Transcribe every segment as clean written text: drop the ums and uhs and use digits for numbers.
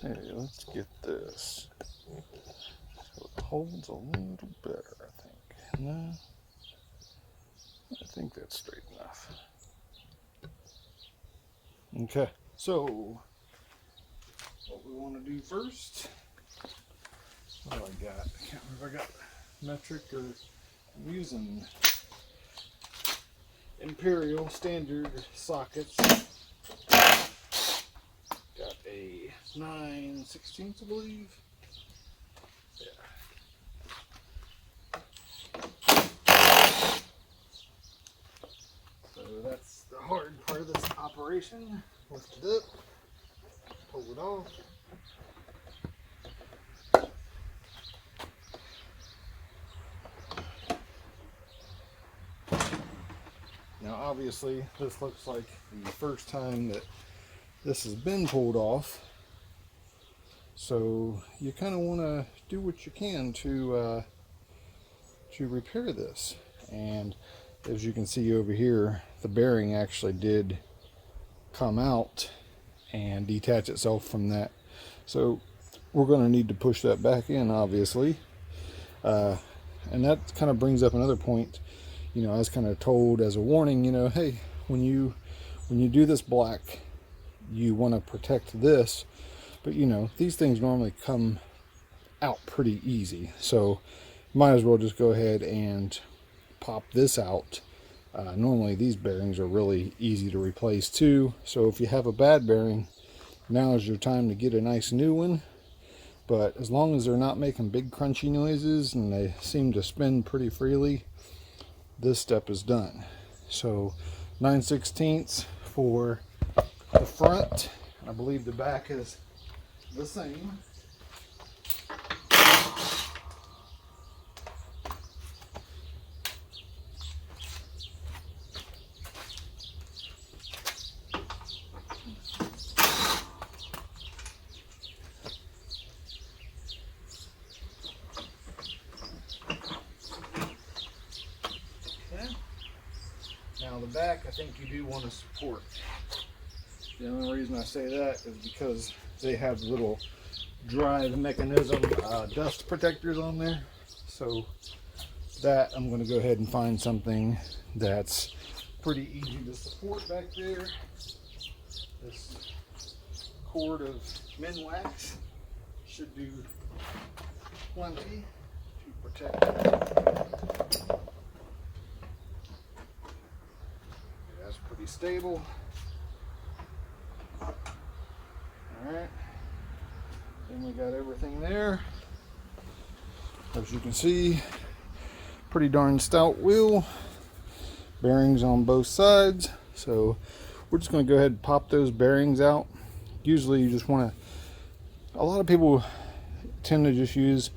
Hey, let's get this so it holds a little better, I think. No, I think that's straight enough. Okay, so what we want to do first, what do I got? I can't remember if I got metric or I'm using Imperial standard sockets. Got a 9/16, I believe. Yeah. So that's the hard part of this operation. Lift it up, pull it off. Now obviously this looks like the first time that this has been pulled off, so you kind of want to do what you can to repair this. And as you can see over here, the bearing actually did come out and detach itself from that, so we're going to need to push that back in, obviously. And that kind of brings up another point. You know, I was kind of told as a warning, you know, hey, when you do this black, you want to protect this, but you know, these things normally come out pretty easy, so might as well just go ahead and pop this out. Normally these bearings are really easy to replace too, so if you have a bad bearing, now is your time to get a nice new one. But as long as they're not making big crunchy noises and they seem to spin pretty freely, this step is done. So 9/16 for the front. I believe the back is the same. Now the back, I think you do want to support. The only reason I say that is because they have little drive mechanism dust protectors on there. So that I'm going to go ahead and find something that's pretty easy to support back there. This cord of Minwax should do plenty to protect it. That's pretty stable. Alright, then we got everything there. As you can see, pretty darn stout wheel, bearings on both sides. So we're just going to go ahead and pop those bearings out. Usually you just want to, a lot of people tend to just use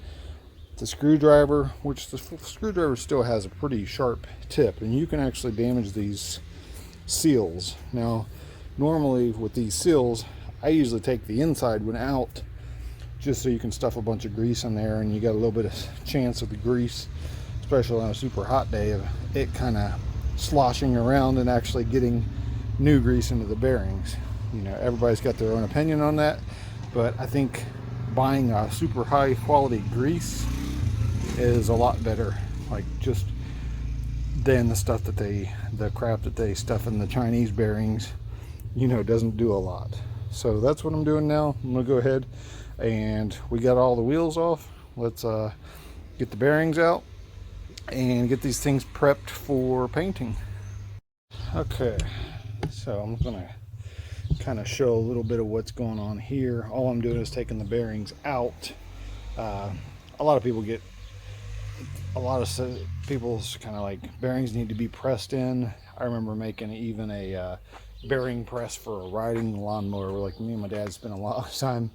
the screwdriver, which the screwdriver still has a pretty sharp tip, and you can actually damage these seals. Now normally with these seals, I usually take the inside one out just so you can stuff a bunch of grease in there and you got a little bit of chance of the grease, especially on a super hot day, of it kind of sloshing around and actually getting new grease into the bearings. You know, everybody's got their own opinion on that, but I think buying a super high quality grease is a lot better, like just than the stuff that the crap that they stuff in the Chinese bearings. You know, doesn't do a lot. So that's what I'm doing now. I'm gonna go ahead, and we got all the wheels off. Let's get the bearings out and get these things prepped for painting. Okay, so I'm gonna kind of show a little bit of what's going on here. All I'm doing is taking the bearings out. A lot of people get, a lot of people's kind of like bearings need to be pressed in. I remember making even a bearing press for a riding lawnmower. Like me and my dad spent a lot of time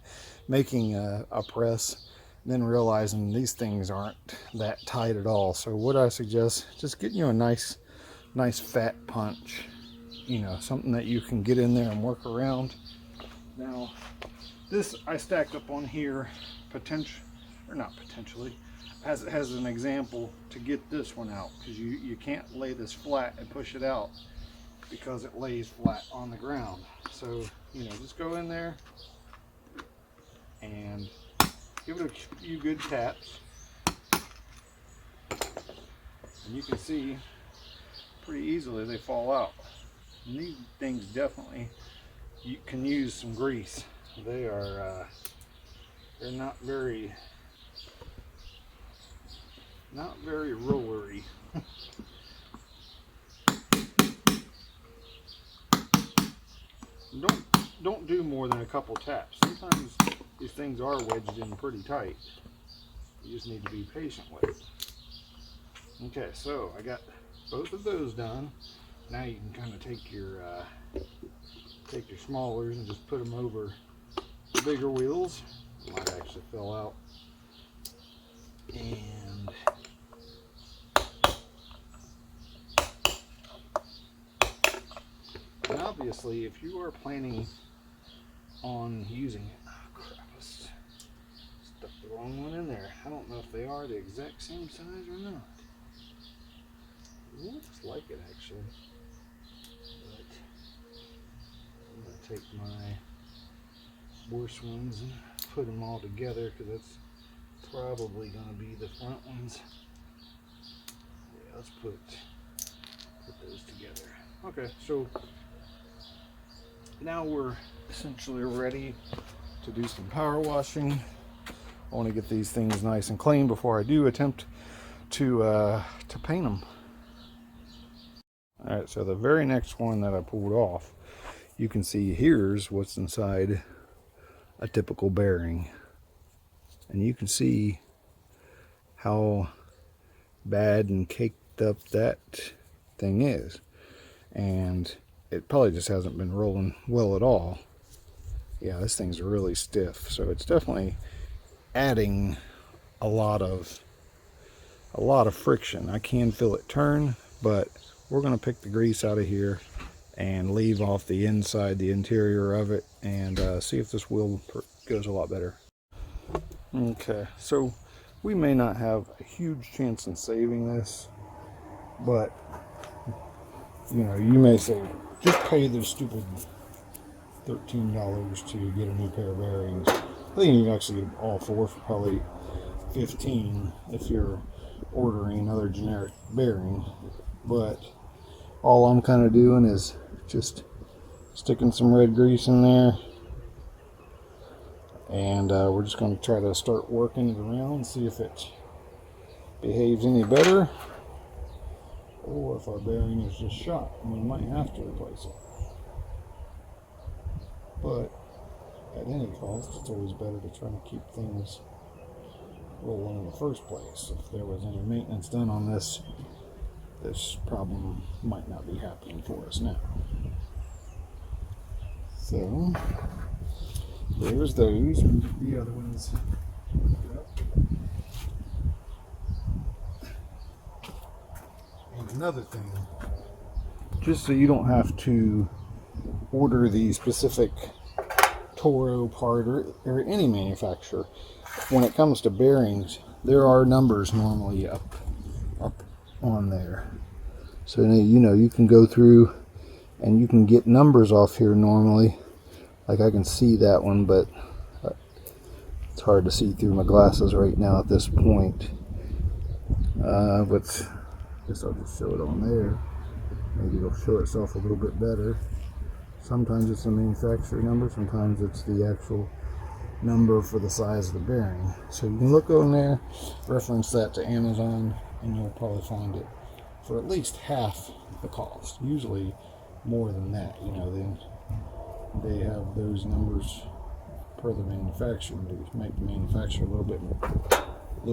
making a press, and then realizing these things aren't that tight at all. So what I suggest, just getting you a nice fat punch, you know, something that you can get in there and work around. Now this I stacked up on here, potentially as an example to get this one out, because you can't lay this flat and push it out because it lays flat on the ground. So, you know, just go in there and give it a few good taps. And you can see pretty easily they fall out. And these things definitely, you can use some grease. They are they're not very rollery. Don't do more than a couple taps. Sometimes these things are wedged in pretty tight. You just need to be patient with it. Okay, so I got both of those done. Now you can kind of take your smallers and just put them over the bigger wheels. It might actually fill out. And obviously, if you are planning on using it, oh crap, I stuck the wrong one in there. I don't know if they are the exact same size or not. It looks like it actually. But I'm going to take my worst ones and put them all together because that's probably going to be the front ones. Yeah, let's put those together. Okay, so now we're essentially ready to do some power washing. I want to get these things nice and clean before I do attempt to paint them. All right, so the very next one that I pulled off, you can see here's what's inside a typical bearing. And you can see how bad and caked up that thing is. And it probably just hasn't been rolling well at all. Yeah, this thing's really stiff. So it's definitely adding a lot of friction. I can feel it turn, but we're going to pick the grease out of here and leave off the inside, the interior of it, and see if this wheel goes a lot better. Okay, so we may not have a huge chance in saving this, but you know, you may say, just pay the stupid $13 to get a new pair of bearings. I think you can actually get all four for probably $15 if you're ordering another generic bearing. But all I'm kind of doing is just sticking some red grease in there, and we're just going to try to start working it around, see if it behaves any better, or if our bearing is just shot and we might have to replace it. But at any cost, it's always better to try to keep things rolling in the first place. If there was any maintenance done on this, this problem might not be happening for us now. So there's those. The other ones. And another thing, just so you don't have to order the specific Toro part or any manufacturer, when it comes to bearings, there are numbers normally up on there. So you know, you can go through and you can get numbers off here normally. Like I can see that one, but it's hard to see through my glasses right now at this point. But I guess I'll just show it on there. Maybe it'll show itself a little bit better. Sometimes it's a manufacturer number, sometimes it's the actual number for the size of the bearing. So you can look on there, reference that to Amazon, and you'll probably find it for at least half the cost. Usually more than that. You know, then they have those numbers per the manufacturer to make the manufacturer a little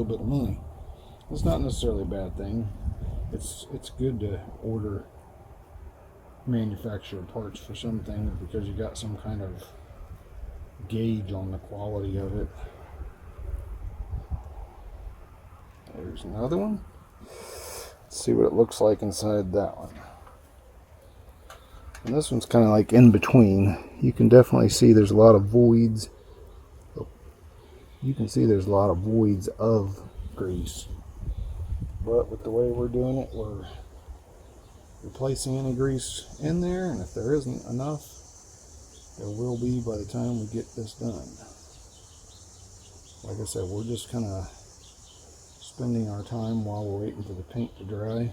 bit of money. It's not necessarily a bad thing. It's good to order manufacturer parts for some things because you got some kind of gauge on the quality of it. There's another one. Let's see what it looks like inside that one. And this one's kind of like in between. You can definitely see there's a lot of voids. You can see there's a lot of voids of grease. But with the way we're doing it, we're replacing any grease in there, and if there isn't enough, there will be by the time we get this done. like I said, we're just kind of spending our time while we're waiting for the paint to dry.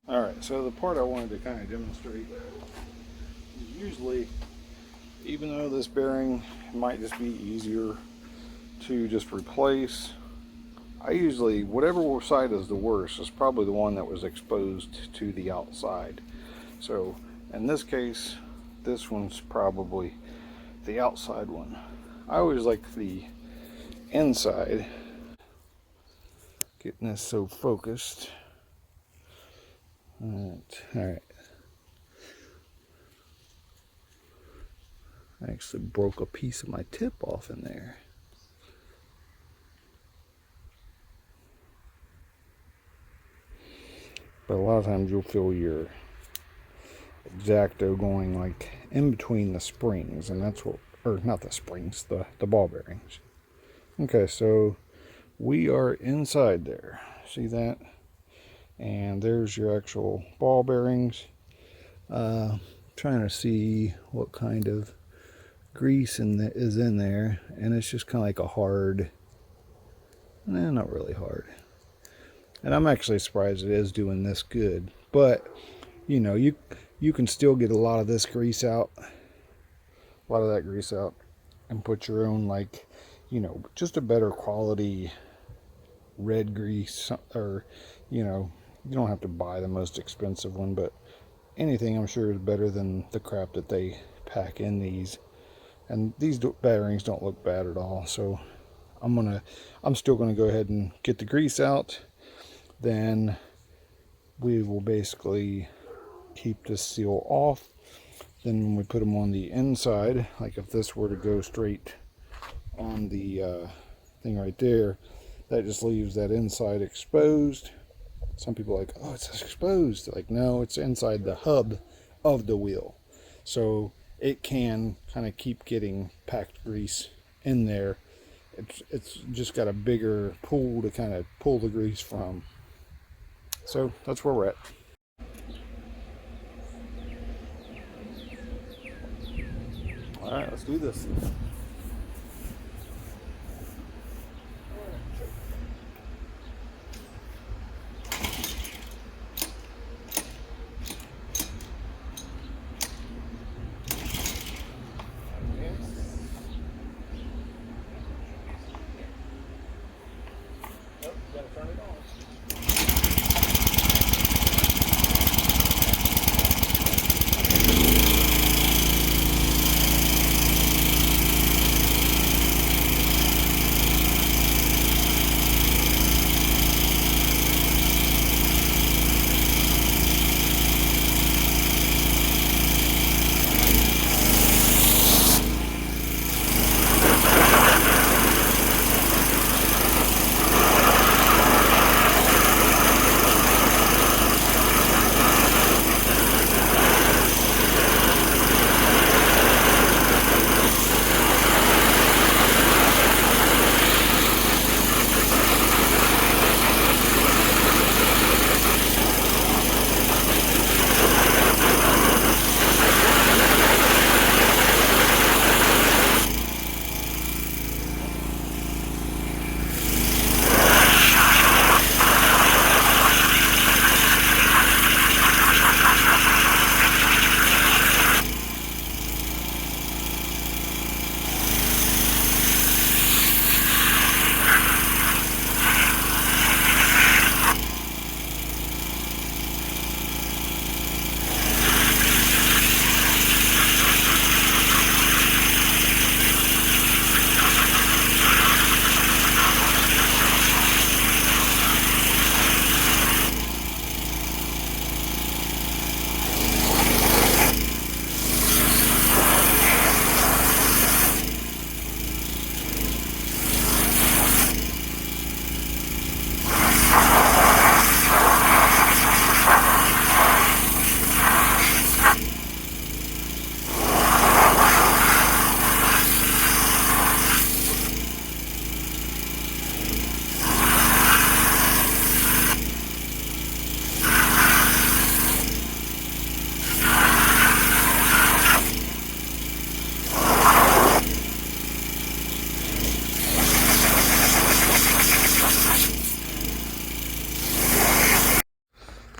Alright, so the part I wanted to kind of demonstrate is usually, even though this bearing might just be easier to just replace, I usually, whatever side is the worst is probably the one that was exposed to the outside. So in this case, this one's probably the outside one. I always like the inside. Getting this so focused. Alright. I actually broke a piece of my tip off in there. But a lot of times you'll feel your X-Acto going like in between the springs, and that's what, or not the springs, the ball bearings. Okay, so we are inside there. See that? And there's your actual ball bearings. Trying to see what kind of grease is in there, and it's just kind of like a hard, not really hard. And I'm actually surprised it is doing this good, but you know, you can still get a lot of this grease out, a lot of that grease out, and put your own, like, you know, just a better quality red grease, or, you know, you don't have to buy the most expensive one, but anything I'm sure is better than the crap that they pack in these. And these bearings don't look bad at all, so I'm still gonna go ahead and get the grease out. Then we will basically keep this seal off. Then when we put them on the inside, like if this were to go straight on the thing right there, that just leaves that inside exposed. Some people are like, oh, it's exposed. Like, no, it's inside the hub of the wheel, so it can kind of keep getting packed grease in there. It's just got a bigger pool to kind of pull the grease from. So that's where we're at. All right, let's do this.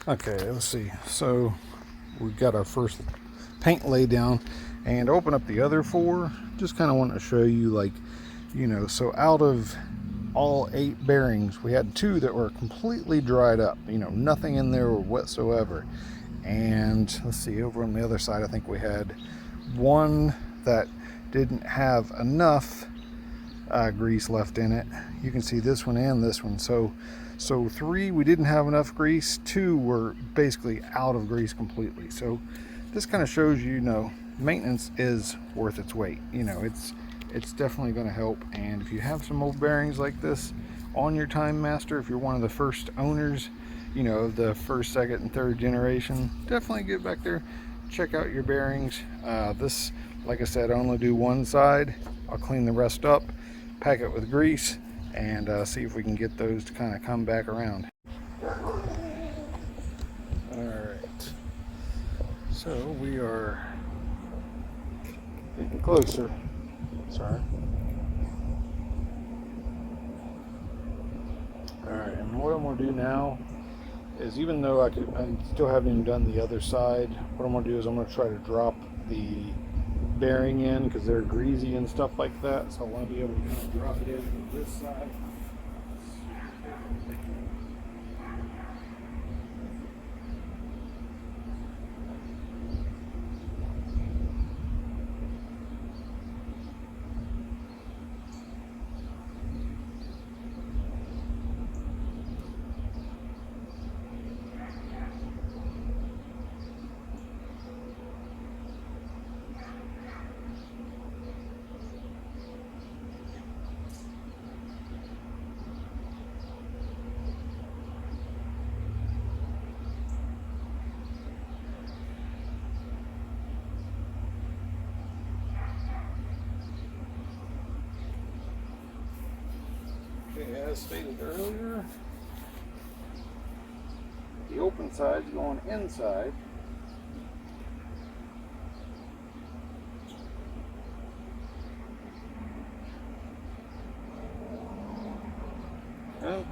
Okay, let's see. So we've got our first paint lay down, and open up the other 4. Just kind of want to show you, like, you know, so out of all 8 bearings, we had 2 that were completely dried up, you know, nothing in there whatsoever. And let's see, over on the other side, I think we had 1 that didn't have enough grease left in it. You can see this one and this one. So 3 we didn't have enough grease, 2 were basically out of grease completely. So this kind of shows you, you know, maintenance is worth its weight. You know, it's definitely going to help. And if you have some old bearings like this on your TimeMaster, if you're one of the first owners, you know, the first, second, and third generation, definitely get back there, check out your bearings. This, like I said, I only do one side. I'll clean the rest up, pack it with grease, and see if we can get those to kind of come back around. Alright, so we are getting closer. Sorry. Alright, and what I'm going to do now is, even though I still haven't even done the other side, what I'm going to do is I'm going to try to drop the bearing in, because they're greasy and stuff like that. So I want to be able to kind of drop it in from this side. Okay, as stated earlier, the open side's going inside. Oh.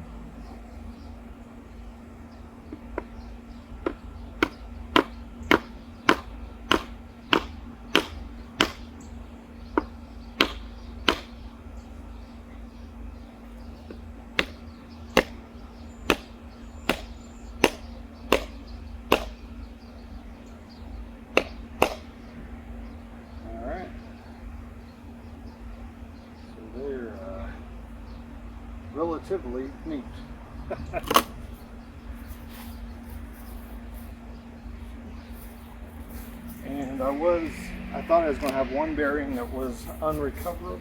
Relatively neat. And I thought I was going to have one bearing that was unrecoverable.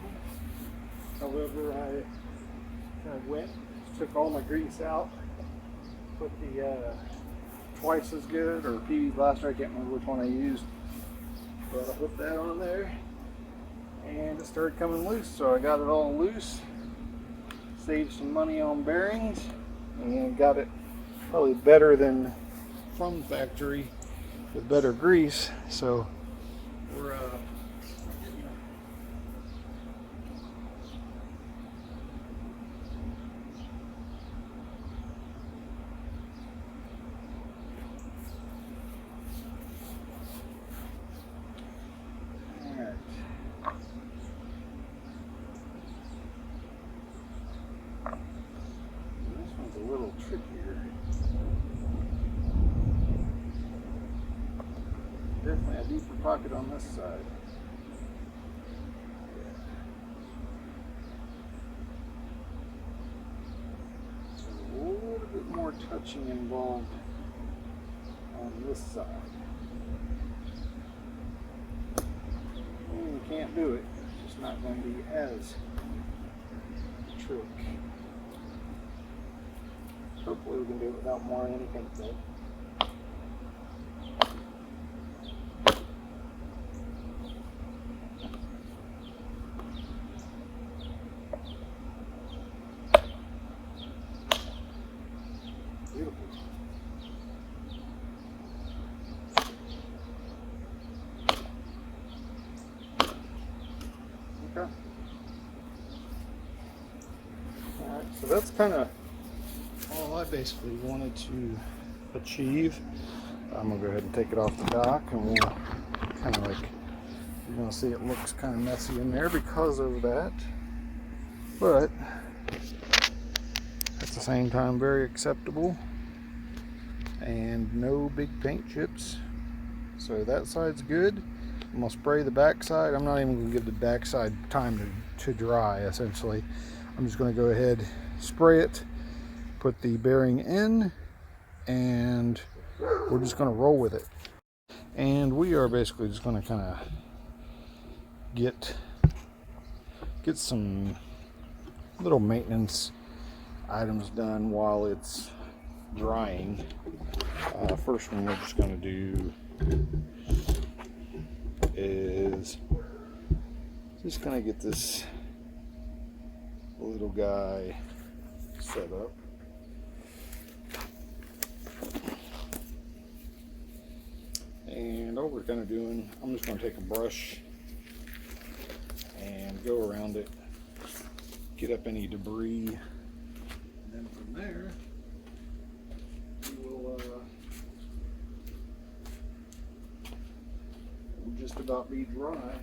However, I went, took all my grease out, put the twice as good, or PV Blaster, I can't remember which one I used, but I put that on there and it started coming loose. So I got it all loose, saved some money on bearings, and got it probably better than from the factory with better grease. So we're a little trickier. Definitely a deeper pocket on this side. So a little bit more touching involved on this side. And you can't do it. It's just not going to be as trick. Hopefully we can do it without more than anything though. Beautiful. Okay. Alright, so that's kind of all I basically wanted to achieve. I'm gonna go ahead and take it off the dock, and we'll kind of like, you're gonna see it looks kind of messy in there because of that, but at the same time very acceptable, and no big paint chips. So that side's good. I'm gonna spray the back side. I'm not even gonna give the back side time to dry. Essentially, I'm just gonna go ahead, spray it, put the bearing in, and we're just gonna roll with it. And we are basically just gonna kind of get some little maintenance items done while it's drying. First one we're just gonna do is just gonna get this little guy set up. And all we're kind of doing, I'm just going to take a brush and go around it, get up any debris, and then from there we'll just about be dry.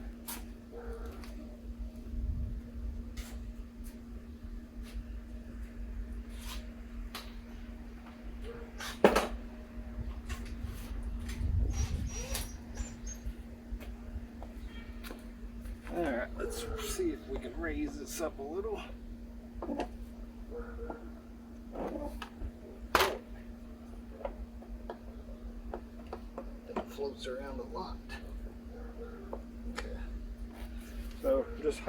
Alright, let's see if we can raise this up a little. It floats around a lot. Okay. So just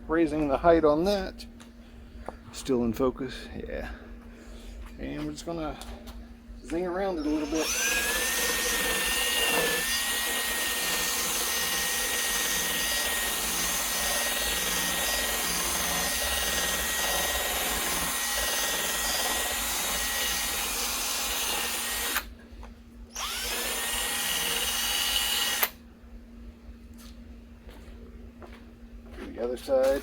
raising the height on that. Still in focus, yeah. And we're just gonna zing around it a little bit. The other side.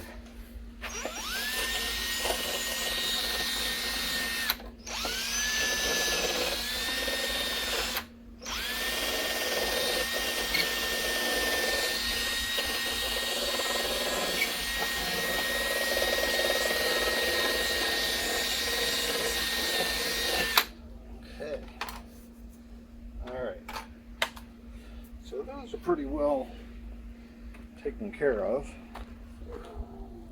Okay. All right. So those are pretty well taken care of.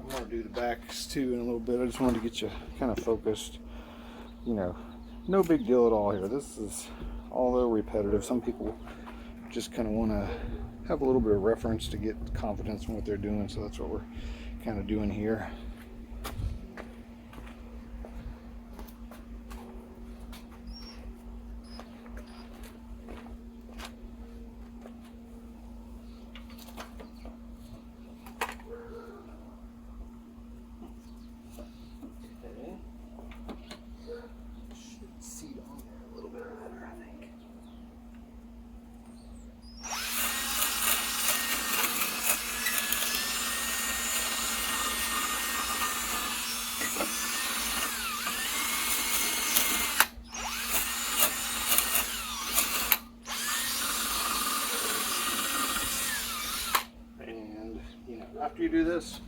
I'm going to do the backs too in a little bit. I just wanted to get you kind of focused. You know, no big deal at all here. This is, although repetitive, some people just kind of want to have a little bit of reference to get confidence in what they're doing. So that's what we're kind of doing here. After you do this,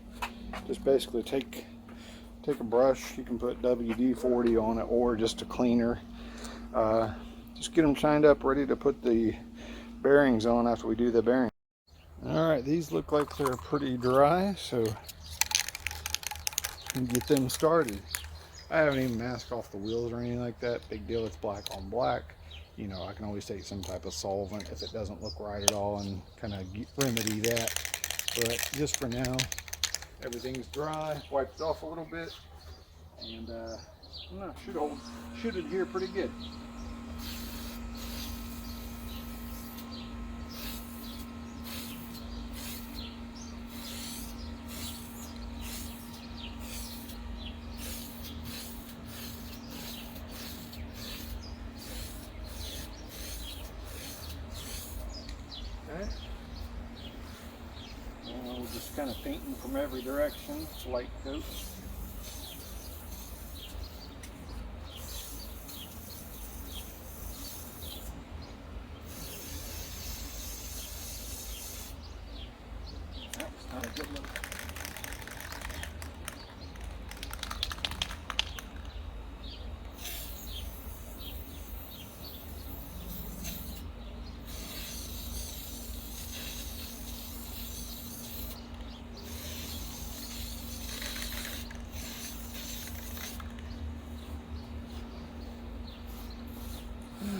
just basically take a brush. You can put WD-40 on it or just a cleaner. Just get them shined up, ready to put the bearings on after we do the bearings. Alright, these look like they're pretty dry, so we can get them started. I haven't even masked off the wheels or anything like that. Big deal, it's black on black. You know, I can always take some type of solvent if it doesn't look right at all and kind of remedy that. But just for now, everything's dry. Wiped it off a little bit, and no, should adhere pretty good. Okay. We're just kind of painting from every direction. It's light coat. a good look.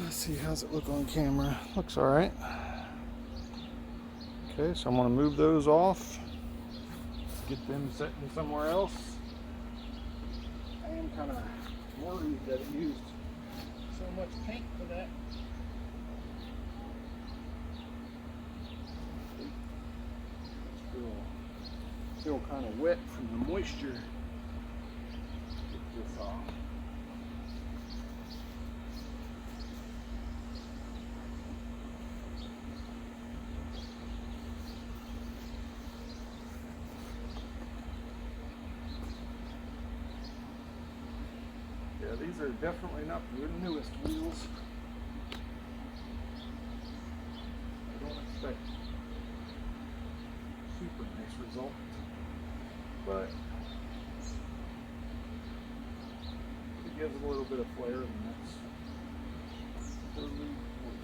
Let's see, how's it look on camera? Looks all right. Okay, so I'm going to move those off, get them sitting somewhere else. I am kind of worried that it used so much paint for that. Still kind of wet from the moisture. Get this off. Yeah, these are definitely not the newest wheels. I don't expect super nice result, but it gives a little bit of flair, and that's totally worth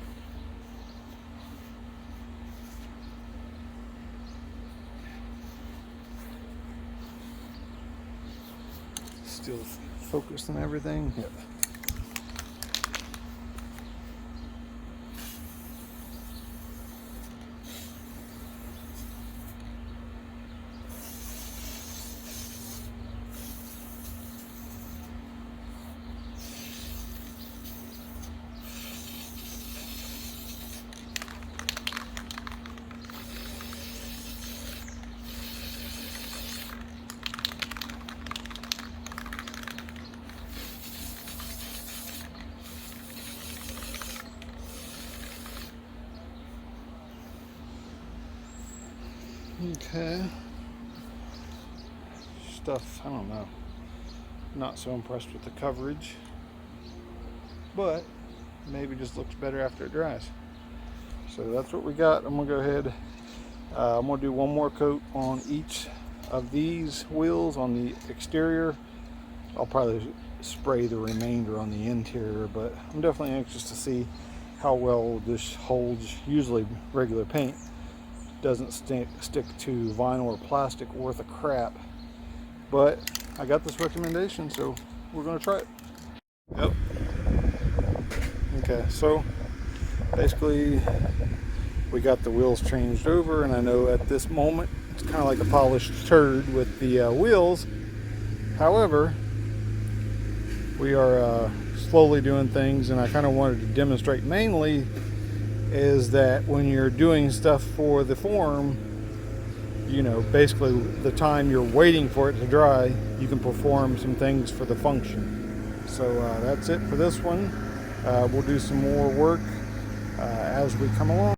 it. Still focused on everything. Yep. Okay. Stuff, I don't know. Not so impressed with the coverage, but maybe just looks better after it dries. So that's what we got. I'm gonna go ahead. I'm gonna do one more coat on each of these wheels on the exterior. I'll probably spray the remainder on the interior, but I'm definitely anxious to see how well this holds. Usually regular paint doesn't stick to vinyl or plastic worth a crap, but I got this recommendation, so we're going to try it. Yep. Okay, so basically we got the wheels changed over, and I know at this moment it's kind of like a polished turd with the wheels. However, we are slowly doing things, and I kind of wanted to demonstrate mainly is that when you're doing stuff for the form, you know, basically the time you're waiting for it to dry, you can perform some things for the function. So that's it for this one. We'll do some more work as we come along.